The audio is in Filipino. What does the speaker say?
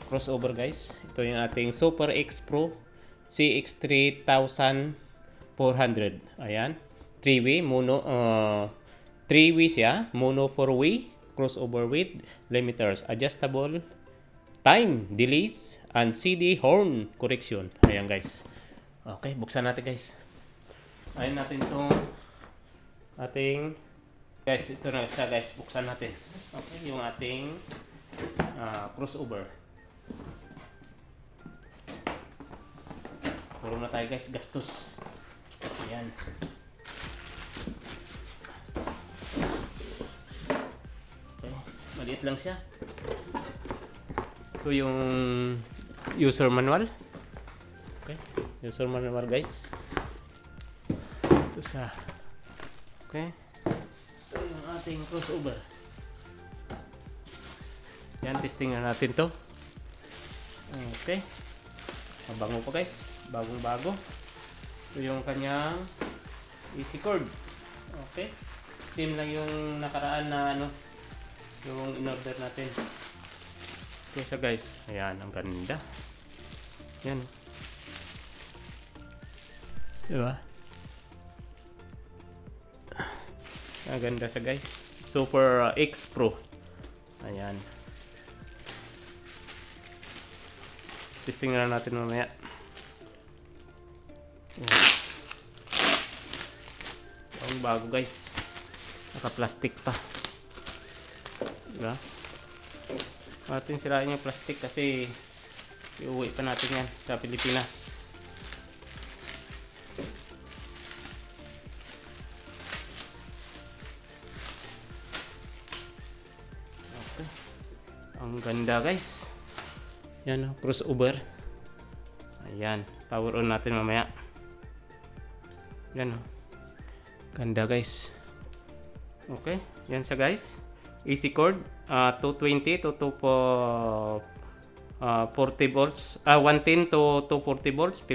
crossover guys. Ito yung ating Super X Pro CX3400. Ayan. 3-way mono 3-way siya, mono 4-way crossover with limiters, adjustable time, delays, and CD horn correction. Ayan guys. Okay, buksan natin guys. Ayun natin itong ating guys, ito na siya guys, buksan natin. Okay, yung ating crossover. Puro na tayo guys, gastos. Ayan. Okay, maliit lang siya. Ito yung user manual. Okay, user manual guys. Ito sa okay. Ito yung ating crossover. Yan, testing na natin to. Okay. Mabango pa guys. Bagong bago. Ito yung kanyang easy cord. Okay. Same lang yung nakaraan na yung in-order natin. Ito siya guys. Ayan, ang ganda. Yan. Diba? Ang ganda siya guys. Super X Pro. Ayan. Testing na natin mamaya. Ang bago guys. Naka-plastic pa. Diba? Natin sirain yung plastic kasi iuwi pa natin yan sa Pilipinas. Okay. Ang ganda guys. Yan, crossover. Ayan, power on natin mamaya. Yan, ganda guys. Okay, yan siya guys. Easy cord, 220 to 240 volts, 110 to 240 volts.